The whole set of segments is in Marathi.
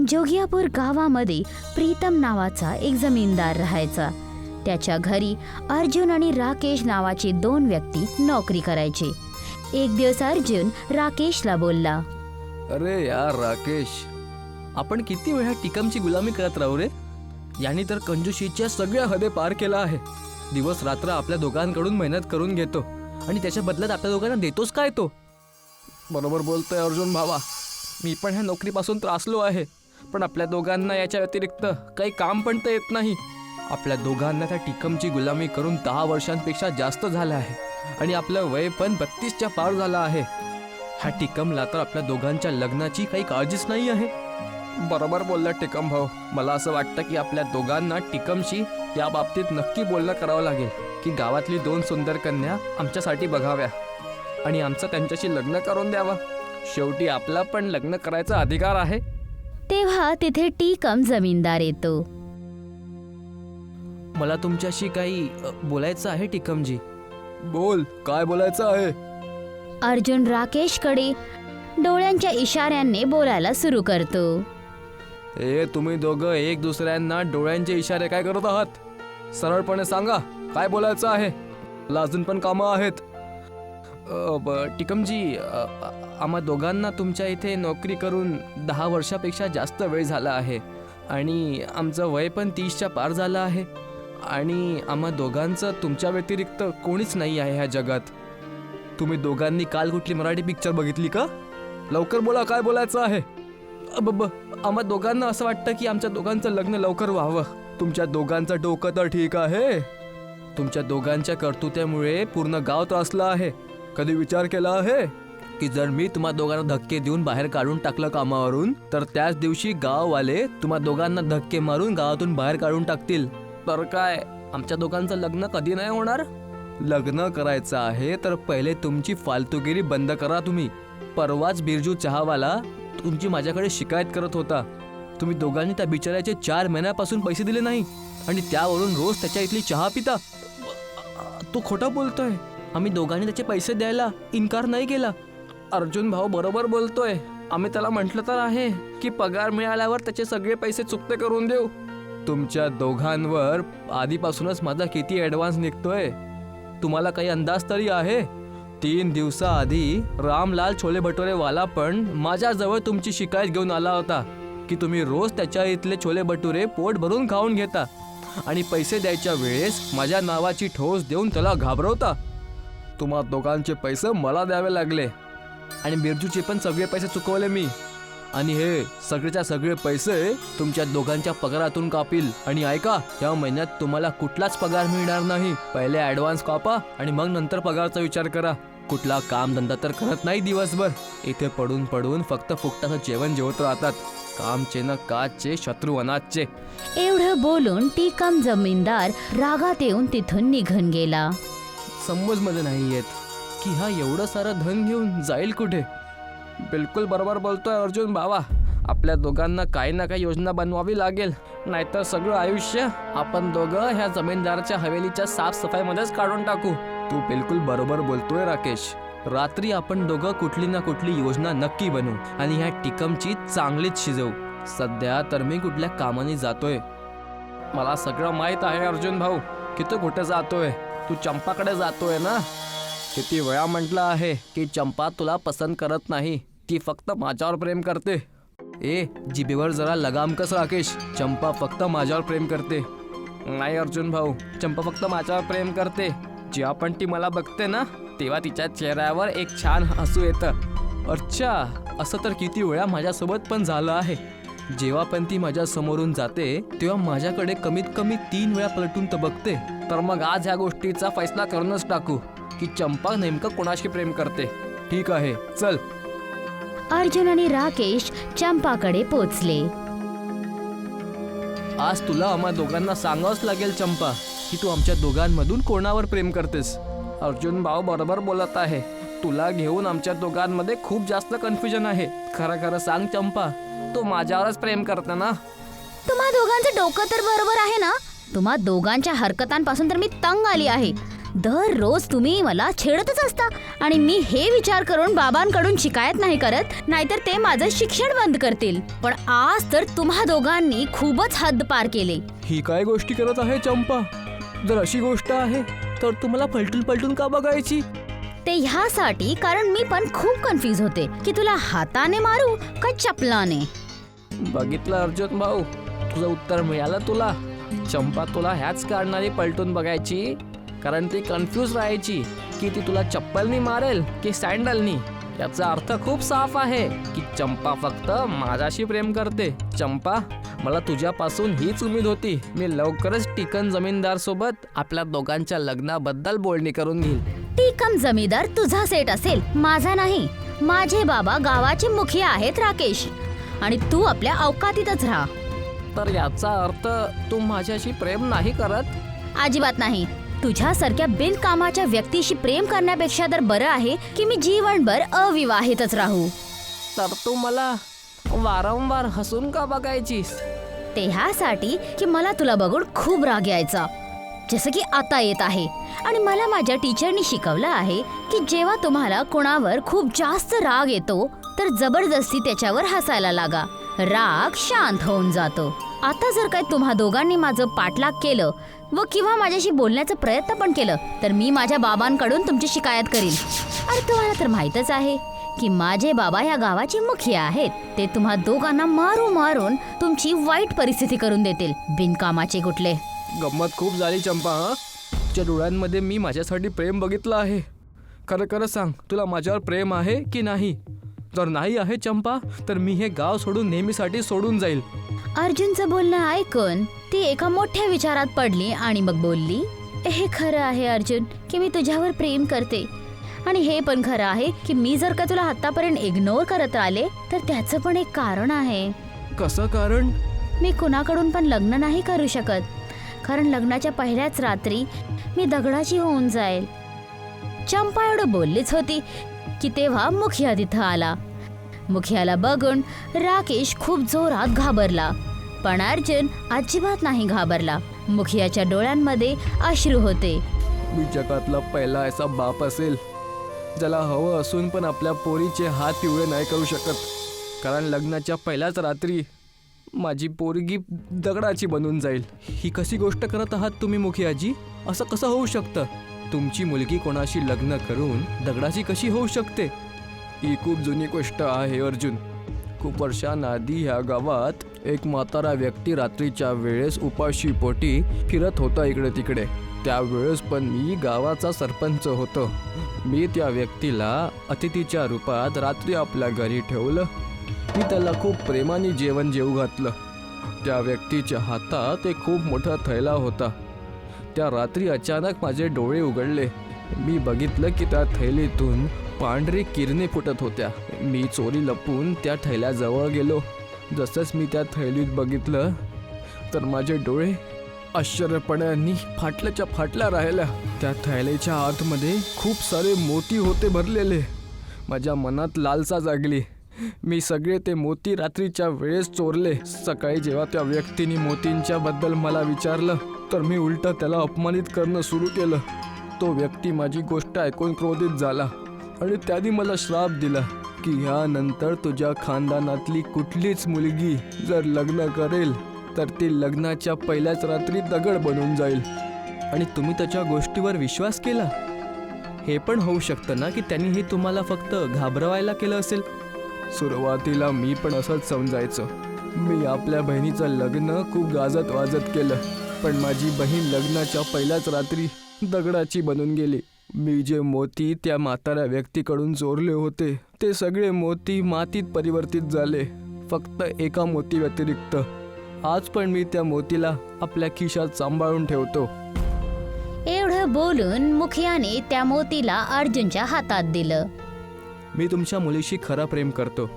जोगियापूर गावामध्ये प्रीतम नावाचा एक जमीनदार राहायचा. त्याच्या घरी अर्जुन आणि राकेश नावाचे 2 व्यक्ती नोकरी करायचे. एक दिवस अर्जुन राकेशला बोलला, अरे यार राकेश, आपण किती वेळा टिकमची गुलामी करत राहू रे. याने तर कंजूशीच्या सगळ्या हदे पार केला आहे. दिवस रात्र आपल्या दोघांकडून मेहनत करून घेतो आणि त्याच्या बदल्यात आपल्या दोघांना देतोच काय तो. बरोबर बोलतोय अर्जुन भावा, मी पण ह्या नोकरीपासून त्रासलो आहे. पण आपल्या दोघांना याच्या व्यतिरिक्त काही काम पण तर येत नाही. आपल्या दोघांना त्या टिकमची गुलामी करून 10 वर्षांपेक्षा जास्त झालं आहे आणि आपलं वय पण 32च्या पार झालं आहे. ह्या टिकमला तर आपल्या दोघांच्या लग्नाची काही काळजीच नाही आहे. बरोबर बोलला टिकम भाऊ. मला असं वाटतं की आपल्या दोघांना टिकमशी या बाबतीत नक्की बोलणं करावं लागेल की गावातली 2 सुंदर कन्या आमच्यासाठी बघाव्या आणि आमचं त्यांच्याशी लग्न करून द्यावं. शेवटी आपला पण लग्न करायचा अधिकार आहे. तेव्हा तिथे टिकम जमीनदार येतो. मला तुमच्याशी काही बोलायचं आहे टिकमजी. बोल, काय बोलायचं आहे. अर्जुन राकेशकडे डोळ्यांच्या इशाऱ्यांनी बोलायला सुरू करतो. तुम्ही दोघं एक दुसऱ्यांना डोळ्यांचे इशारे काय करत आहात? सरळपणे सांगा, काय बोलायचं आहे. मला अजून पण कामं आहेत. टिकमजी, आम्हा दोघांना तुमच्या इथे नोकरी करून 10 वर्षापेक्षा जास्त वेळ झाला आहे आणि आमचं वय पण 30च्या पार झालं आहे आणि आम्हा दोघांचं तुमच्या व्यतिरिक्त कोणीच नाही आहे ह्या जगात. तुम्ही दोघांनी काल कुठली मराठी पिक्चर बघितली का? लवकर बोला, काय बोलायचं आहे. आम्हा दोघांना असं वाटतं की आमच्या दोघांचं लग्न लवकर व्हावं. तुमच्या दोघांचं डोकं तर ठीक आहे. तुमच्या दोघांच्या कर्तृत्वामुळे पूर्ण गाव त्रासलं आहे. कधी विचार केला आहे की जर मी तुम्हा दोघांना धक्के देऊन बाहेर काढून टाकलं कामावरून, तर त्याच दिवशी गाववाले तुम्हा दोघांना धक्के मारून गावातून बाहेर काढून टाकतील. तर काय आमच्या दोघांचं लग्न कधी नाही होणार? लग्न करायचं आहे तर पहिले तुमची फालतूगिरी बंद करा. तुम्ही परवाच बिरजू चहावाला तुमची माझ्याकडे शिकायत करत होता. तुम्ही दोघांनी त्या बिचाऱ्याचे 4 महिन्यापासून पैसे दिले नाही आणि त्यावरून रोज त्याच्या इथली चहा पिता. तो खोटं बोलतोय. आम्ही दोघांनी त्याचे पैसे द्यायला इन्कार नाही केला. अर्जुन भाऊ बरोबर बोलतोय. आम्ही त्याला म्हटलं तर आहे की पगार मिळाल्यावर त्याचे सगळे पैसे चुकते करून देऊ. तुमच्या दोघांवर आधीपासूनच माझा किती ॲडव्हान्स निघतोय तुम्हाला काही अंदाज तरी आहे? 3 दिवसाआधी रामलाल छोले भटुरेवाला पण माझ्याजवळ तुमची शिकायत घेऊन आला होता की तुम्ही रोज त्याच्या इथले छोले भटुरे पोट भरून खाऊन घेता आणि पैसे द्यायच्या वेळेस माझ्या नावाची ठोस देऊन त्याला घाबरवता. तुम्हा दोघांचे पैसे मला द्यावे लागले आणि बिरजूचे पण सगळे पैसे चुकवले मी. आणि हे सगळेच्या सगळे पैसे तुमच्या दोघांच्या पगारातून कापील. आणि ऐका, या महिन्यात तुम्हाला कुठलाच पगार मिळणार नाही. पहिले ॲडव्हान्स कापा आणि मग नंतर पगारचा विचार करा. कुठला काम धंदा तर करत नाही दिवसभर. इथे पडून पडून फक्त फुकटाचं जेवण जेवत राहतात. कामचे न काचचे, शत्रू अनाथचे. एवढं बोलून टिकम जमीनदार रागात येऊन तिथून निघून गेला. समजमध्ये नाही येत की हा एवढं सारं धन घेऊन जाईल कुठे. बिलकुल बरोबर बोलतोय अर्जुन भावा. आपल्या दोघांना काही ना काही योजना बनवावी लागेल, नाहीतर सगळं आयुष्य आपण दोघं ह्या जमीनदाराच्या हवेलीच्या साफसफाईमध्येच काढून टाकू. तू बिलकुल बरोबर बोलतोय राकेश. रात्री आपण दोघं कुठली ना कुठली योजना नक्की बनवू आणि ह्या टिकमची चांगलीच शिजवू. सध्या तर मी कुठल्या कामाने जातोय. मला सगळं माहीत आहे अर्जुन भाऊ की तू कुठे जातोय. तू चंपाकडे जातोय ना. किती वेळा म्हटलं आहे की चंपा तुला पसंत करत नाही, ती फक्त माझ्यावर प्रेम करते. जिभेवर जरा लगाम कस राकेश. चंपा फक्त माझ्यावर प्रेम करते. नाही अर्जुन भाऊ, चंपा फक्त माझ्यावर प्रेम करते. जेव्हा पण ती मला बघते ना, तेव्हा तिच्या चेहऱ्यावर एक छान हसू येतं. अच्छा, असं तर किती वेळा माझ्यासोबत पण झालं आहे. जेव्हा पण ती माझ्या समोरून जाते तेव्हा माझ्याकडे कमीत कमी 3 वेळा पलटून तर बघते. तर मग आज ह्या गोष्टीचा फैसला करूनच टाकू की चंपा नेमकं कोणाशी प्रेम करते. ठीक आहे, चल. अर्जुन आणि राकेश चंपाकडे पोचले. आज तुला आम्हा दोघांना सांगावंच लागेल चंपा की तू आमच्या दोघांमधून कोणावर प्रेम करतेस. अर्जुन भाऊ बरोबर बोलत आहे. तुला घेऊन आमच्या दोघांमध्ये खूप जास्त कन्फ्युजन आहे. खरं खरं सांग चंपा, तू माझ्यावरच प्रेम करते ना? तुम्हा दोघांचं डोकं तर बरोबर आहे ना? तुम्हा दोघांच्या हरकतांपासून तर मी तंग आली आहे. दररोज तुम्ही मला छेडतच असता आणि मी हे विचार करून बाबांकडून शिकायत नाही करत, नाहीतर ते माझं शिक्षण बंद करतील. पण आज तर तुम्हा दोघांनी खूपच हद्द पार केले. ही काय गोष्टी करत आहे चंपा? जर अशी गोष्ट आहे तर तुम्हाला पलटून पलटून का बघायची? ते ह्यासाठी कारण मी पण खूप कन्फ्यूज होते की तुला हाताने मारू का चपलाने. बघितलं अर्जुन भाऊ, तुझं उत्तर मिळालं तुला. चंपा तुला ह्याच कारणाने पलटून बघायची कारण ती कन्फ्यूज राहायची की ती तुला चप्पलनी मारेल की सँडलनी. याचा अर्थ खूप साफ आहे की चंपा फक्त माझ्याशी प्रेम करते. चंपा, मला तुझ्यापासून हीच उम्मीद होती. मी लवकरच टिकन जमीनदार सोबत आपल्या दोघांच्या लग्नाबद्दल बोलणी करून घेईल. टिकम जमीदार तुझा सेट असेल, माझा नाही. माझे बाबा गावाचे मुखिया आहेत राकेश, आणि तू आपल्या अवकातीतच राहा. तर याचा अर्थ तू माझ्याशी प्रेम नाही करत? अजिबात नाही. तुझ्यासारख्या बिनकामाच्या व्यक्तीशी प्रेम करण्यापेक्षा तर बरं आहे की मी जीवनभर अविवाहितच राहू. तर तू मला वारंवार हसून का बघायचीस? ते ह्यासाठी की मला तुला बघून खूप राग यायचा, जसं की आता येत आहे. आणि मला माझ्या टीचरनी शिकवलं आहे की जेव्हा तुम्हाला कोणावर खूप जास्त राग येतो तर जबरदस्ती त्याच्यावर हसायला लागा. राग शांत होऊन जातो. आता जर काय तुम्हा दोघांनी माझं पाठलाग केलं व किंवा माझ्याशी बोलण्याचा प्रयत्न पण केलं तर मी माझ्या बाबांकडून तुमची शिकायत करीन. आणि तुम्हाला तर माहीतच आहे की माझे बाबा या गावाचे मुखिया आहेत. ते तुम्हा दोघांना मारून मारून तुमची वाईट परिस्थिती करून देतील, बिनकामाचे कुठले. गंमत खूप झाली चंपा. तुझ्या डोळ्यांमध्ये मी माझ्यासाठी प्रेम बघितलं आहे. खरं खरं सांग, तुला माझ्यावर प्रेम आहे की नाही? जर नाही आहे चंपा तर मी हे गाव सोडून नेहमीसाठी सोडून जाईल. अर्जुनचं बोलणं ऐकून ती एका मोठ्या विचारात पडली आणि मग बोलली, हे खरं आहे अर्जुन की मी तुझ्यावर प्रेम करते. आणि हे पण खरं आहे की मी जर का तुला आतापर्यंत इग्नोर करत राहिले तर त्याचं पण एक कारण आहे. कसं कारण? मी कुणाकडून पण लग्न नाही करू शकत, कारण लग्नाच्या पहिल्याच रात्री मी दगडाची होऊन जाईल. चंपा एवढं बोललीच होती की तेव्हा मुखिया तिथं आला. मुखियाला बघून राकेश खूप जोरात घाबरला, पण अर्जुन अजिबात नाही घाबरला. मुखियाच्या डोळ्यांमध्ये अश्रू होते. मी जगातला पहिला असा बाप असेल ज्याला हवं असून पण आपल्या पोरीचे हात पिवळे नाही करू शकत, कारण लग्नाच्या पहिल्याच रात्री माझी पोरगी दगडाची बनून जाईल. ही कशी गोष्ट करत आहात तुम्ही मुखियाजी? असं कसं होऊ शकतं? तुमची मुलगी कोणाशी लग्न करून दगडाची कशी होऊ शकते? ही खूप जुनी गोष्ट आहे अर्जुन. खूप वर्षांआधी ह्या गावात एक म्हातारा व्यक्ती रात्रीच्या वेळेस उपाशी पोटी फिरत होता इकडे तिकडे. त्यावेळेस पण मी गावाचा सरपंच होतो. मी त्या व्यक्तीला अतिथीच्या रूपात रात्री आपल्या घरी ठेवलं. मी त्याला खूप प्रेमाने जेवण जेवू घातलं. त्या व्यक्तीच्या हातात एक खूप मोठा थैला होता. त्या रात्री अचानक माझे डोळे उघडले. मी बघितलं की त्या थैलीतून पांढरी किरणे फुटत होत्या. मी चोरी लपून त्या थैल्याजवळ गेलो. जसंच मी त्या थैलीत बघितलं तर माझे डोळे आश्चर्यपणाने फाटल्याच्या फाटल्या राहिल्या. त्या थैलीच्या आतमध्ये खूप सारे मोती होते भरलेले. माझ्या मनात लालसा जागली. मी सगळे ते मोती रात्रीच्या वेळेस चोरले. सकाळी जेव्हा त्या व्यक्तीने मोतींच्या बद्दल मला विचारलं तर मी उलट त्याला अपमानित करणं सुरू केलं. तो व्यक्ती माझी गोष्ट ऐकून क्रोधित झाला आणि त्याने मला श्राप दिला की ह्यानंतर तुझ्या खानदानातली कुठलीच मुलगी जर लग्न करेल तर ती लग्नाच्या पहिल्याच रात्री दगड बनून जाईल. आणि तुम्ही त्याच्या गोष्टीवर विश्वास केला? हे पण होऊ शकतं ना की त्यांनी हे तुम्हाला फक्त घाबरवायला केलं असेल? सुरुवातीला मी पण असंच समजायचं. मी आपल्या बहिणीचं लग्न खूप गाजत वाजत केलं, पण माझी बहीण लग्नाच्या पहिल्याच रात्री दगडाची बनून गेली. मी जे मोती त्या म्हाताऱ्या व्यक्तीकडून चोरले होते ते सगळे मोती मातीत परिवर्तित झाले, फक्त एका मोती व्यतिरिक्त. आज पण मी त्या मोतीला आपल्या खिशात सांभाळून ठेवतो. एवढं बोलून मुखियाने त्या मोतीला अर्जुनच्या हातात दिलं. मी तुमच्या मुलीशी खरं प्रेम करतो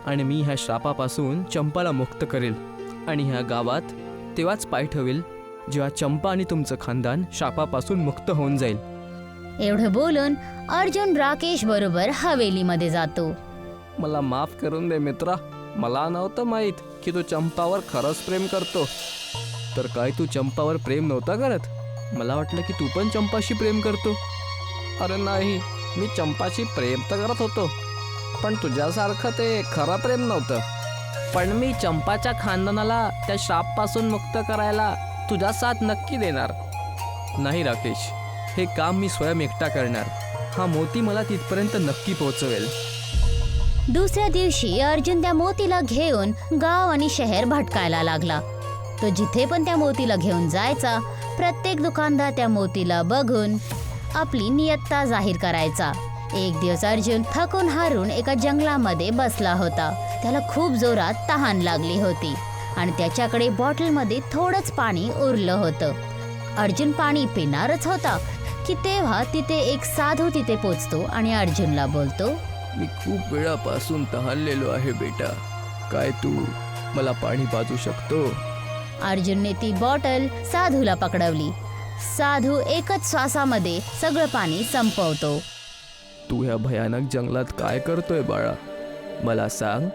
आणि मी ह्या श्रापापासून चंपाला मुक्त करेल आणि ह्या गावात तेव्हाच पाय ठेवेल जेव्हा चंपा आणि तुमचं खानदान श्रापापासून मुक्त होऊन जाईल. एवढं बोलून अर्जुन राकेश बरोबर हवेलीमध्ये जातो. मला माफ करून दे मित्रा. मला नव्हतं माहीत की तू चंपावर खरंच प्रेम करतो. तर काय तू चंपावर प्रेम नव्हता करत? मला वाटलं की तू पण चंपाशी प्रेम करतो. अरे नाही, मी चंपाशी प्रेम तर करत होतो, पण तुझ्यासारखं ते खरं प्रेम नव्हतं. पण मी चंपाच्या खानदानाला त्या श्रापपासून मुक्त करायला तुझा साथ नक्की देणार. नाही राकेश, हे काम मी स्वयं एकटा करणार. हा मोती मला तिथपर्यंत नक्की पोहोचवेल. दुसऱ्या दिवशी अर्जुन त्या मोतीला घेऊन गाव आणि शहर भटकायला लागला. तो जिथे पण त्या मोतीला घेऊन जायचा, प्रत्येक दुकानदार त्या मोतीला बघून आपली नियत्ता जाहीर करायचा. एक दिवस अर्जुन थकून हारून एका जंगलामध्ये बसला होता. त्याला खूप जोरात तहान लागली होती आणि त्याच्याकडे बॉटलमध्ये थोडंच पाणी उरलं होतं. अर्जुन पाणी पिणारच होता की तेव्हा तिथे एक साधू तिथे पोचतो आणि अर्जुनला बोलतो, मी खूप वेळापासून तहानलेलो आहे बेटा. काय तू मला पाणी पाजू शकतो? अर्जुनने ती बॉटल साधूला पकडवली. साधू एकच श्वासामध्ये सगळं पाणी संपवतो. तू ह्या भयानक जंगलात काय करतोय बाळा? मला सांग,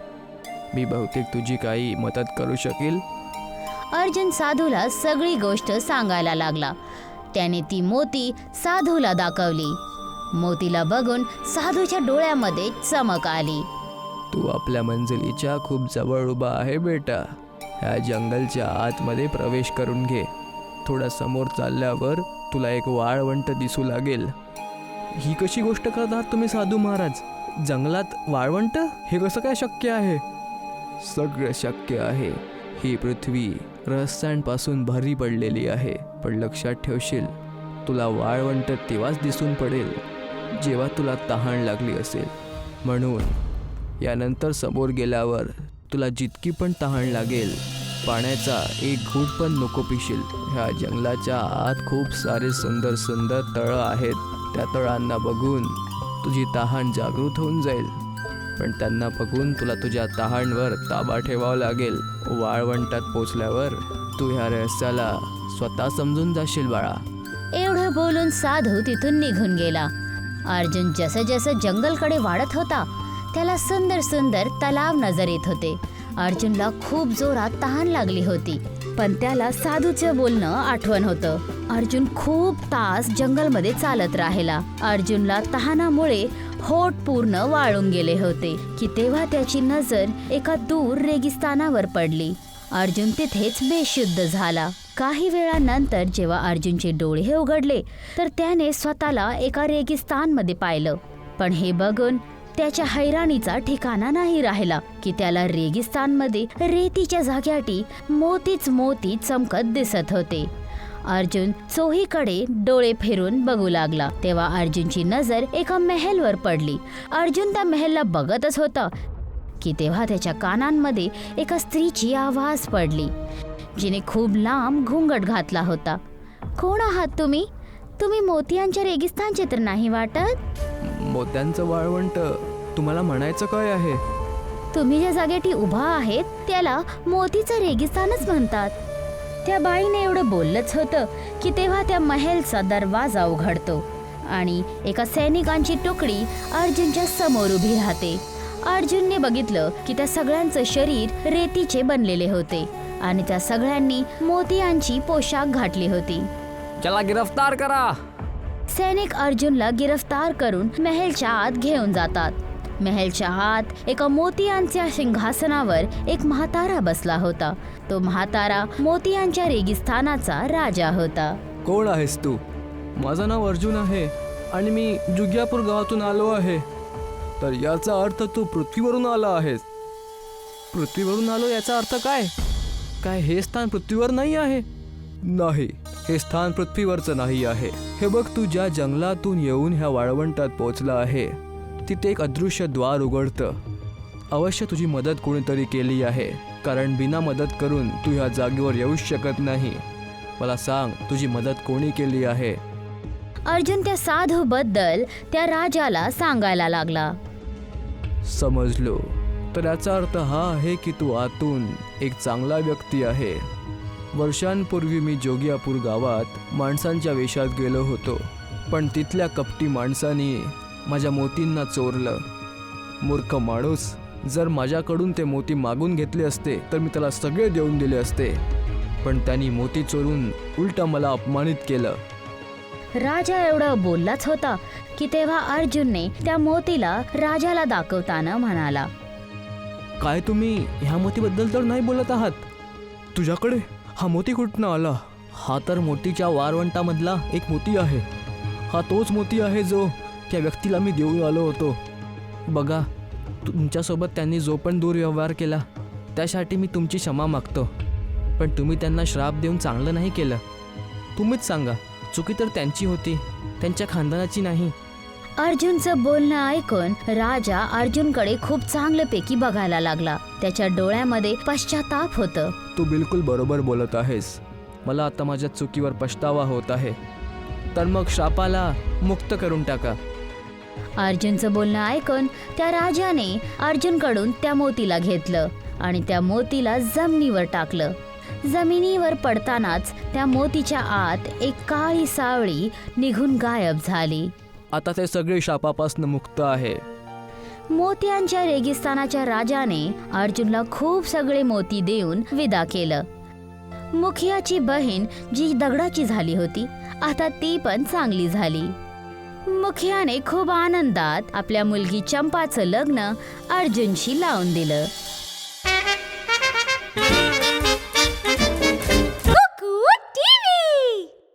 मी बहुतेक तुझी काही मदत करू शकेल. अर्जुन साधूला सगळी गोष्ट सांगायला लागला. त्याने ती मोती साधूला दाखवली. मोतीला बघून साधूच्या डोळ्यामध्ये चमक आली. तू आपल्या मंजिलीच्या खूप जवळ उभा आहे बेटा. ह्या जंगलच्या आतमध्ये प्रवेश करून घे. थोडा समोर चालल्यावर तुला एक वाळवंट दिसू लागेल. ही कशी गोष्ट करत आहात तुम्ही साधू महाराज? जंगलात वाळवंट? हे कसं काय शक्य आहे? सगळं शक्य आहे. ही पृथ्वी रहस्यांपासून भरी पडलेली आहे. पण लक्षात ठेवशील, तुला वाळवंट तेव्हाच दिसून पडेल जेव्हा तुला तहान लागली असेल. म्हणून यानंतर समोर गेल्यावर तुला जितकी पण तहान लागेल, पाण्याचा एक घूट पण नको पिशील. ह्या जंगलाच्या आत खूप सारे सुंदर सुंदर तळं आहेत. त्या तळांना बघून तुझी तहान जागृत होऊन जाईल. पण त्यांना बघून तुला तुझ्या तहानवर ताबा ठेवावा लागेल. वाळवंटात पोचल्यावर तू ह्या रहस्याला स्वतः समजून जाशील बाळा. एवढं बोलून साधू तिथून निघून गेला. अर्जुन जसं जसं जंगलकडे वाढत होता, त्याला सुंदर सुंदर तलाव नजर येत होते. अर्जुनला खूप जोरात तहान लागली होती, पण त्याला साधूचं बोलणं आठवण होतं. अर्जुन खूप तास जंगलमध्ये चालत राहिला. अर्जुनला तहानामुळे होठ पूर्ण वाळून गेले होते की तेव्हा त्याची नजर एका दूर रेगिस्तानावर पडली. अर्जुन तिथेच बेशुद्ध झाला. काही वेळानंतर जेव्हा अर्जुनचे डोळे हे उघडले, तर त्याने स्वतःला एका रेगिस्तानमध्ये पाहिलं. पण हे बघून त्याच्या हैराणीचा ठिकाणा नाही राहिला की त्याला रेगिस्तानमध्ये रेतीच्या जाग्याटी मोतीच मोती चमकत दिसत होते. अर्जुन चोहीकडे डोळे फिरून बघू लागला. तेव्हा अर्जुनची नजर एका महलवर पडली. अर्जुन त्या महलला बघतच होता की तेव्हा त्याच्या कानांमध्ये एका स्त्रीची आवाज पडली, जिने खूप लांब घुंगट घातला होता. कोण आहात तुम्ही? तुम्ही मोतियांच्या रेगिस्तानचे तर नाही वाटत? मोत्यांचं वाळवंट तुम्हाला म्हणायचं काय आहे? तुम्ही ज्या जागेटी उभा आहेत त्याला मोतीचं रेगिस्तानच म्हणतात. त्या बाईने एवढं बोललंच होतं की तेव्हा त्या महलचा दरवाजा उघडतो आणि एका सैनिकांची तुकडी अर्जुनच्या समोर उभी राहते. अर्जुनने बघितलं की त्या सगळ्यांचं शरीर रेतीचे बनलेले होते आणि त्या सगळ्यांनी मोतियांची पोशाख घातली होती. चला गिरफ्तार करा. सैनिक अर्जुनला गिरफ्तार करून महलच्या आत घेऊन जातात. महलच्या आत एका मोतियांच्या सिंहासनावर एक म्हातारा बसला होता. तो म्हातारा मोतियांच्या रेगिस्तानाचा राजा होता. कोण आहेस तू? माझं नाव अर्जुन आहे आणि मी जुग्यापूर गावातून आलो आहे. तर याचा अर्थ तू पृथ्वीवरून आला आहेस. पृथ्वीवरून आलो याचा अर्थ काय? काय हे स्थान पृथ्वीवर नाही आहे? नाही, हे स्थान पृथ्वीवरचं नाही आहे. हे बघ, तू ज्या जंगलातून येऊन ह्या वाळवंटात पोहोचला आहे, तिथे एक अदृश्य द्वार उघडतं. अवश्य तुझी मदत कोणीतरी केली आहे, कारण बिना मदत करून तू ह्या जागेवर येऊच शकत नाही. मला सांग, तुझी मदत कोणी केली आहे? अर्जुन त्या साधू बद्दल त्या राजाला सांगायला लागला. समजलो. तर याचा अर्थ हा आहे की तू आतून एक चांगला व्यक्ती आहे. वर्षांपूर्वी मी जोगियापूर गावात माणसांच्या वेशात गेलो होतो, पण तिथल्या कपटी माणसांनी माझ्या मोतींना चोरलं. मूर्ख माणूस, जर माझ्याकडून ते मोती मागून घेतले असते तर मी त्याला सगळे देऊन दिले असते. पण त्यांनी मोती चोरून उलट मला अपमानित केलं. राजा एवढं बोललाच होता की तेव्हा अर्जुनने त्या मोतीला राजाला दाखवताना म्हणाला, काय तुम्ही ह्या मोतीबद्दल तर नाही बोलत आहात? तुझ्याकडे हा मोती कुठनं आला? हा तर मोतीच्या वारवंटामधला एक मोती आहे. हा तोच मोती आहे जो त्या व्यक्तीला मी देऊन आलो होतो. बघा, तुमच्यासोबत त्यांनी जो पण दुर्व्यवहार केला त्यासाठी मी तुमची क्षमा मागतो. पण तुम्ही त्यांना श्राप देऊन चांगलं नाही केलं. तुम्हीच सांगा, चुकी तर त्यांची होती, त्यांच्या खानदानाची नाही. अर्जुनचं बोलणं ऐकून राजा अर्जुनकडे खूप चांगल्यापैकी बघायला लागला. त्याच्या डोळ्यामध्ये पश्चाताप होतं. तू बिलकुल बरोबर बोलत आहेस. मला आता माझ्या चुकीवर पछतावा होत आहे. तर मग श्रापाला मुक्त करून टाका. अर्जुनचं बोलणं ऐकून त्या राजाने अर्जुनकडून त्या मोतीला घेतलं आणि त्या मोतीला जमिनीवर टाकलं. जमिनीवर पडतानाच त्या मोतीच्या आत एक काळी सावळी निघून गायब झाली. आता ते सगळे शापापासून मुक्त आहे. मोत्यांच्या रेगिस्तानाच्या राजाने अर्जुनला खूप सगळे मोती देऊन विदा केलं. मुखियाची बहीण जी दगडाची झाली होती, आता ती पण चांगली झाली. मुखियाने खूप आनंदात आपल्या मुलगी चंपाचं लग्न अर्जुनशी लावून दिलं.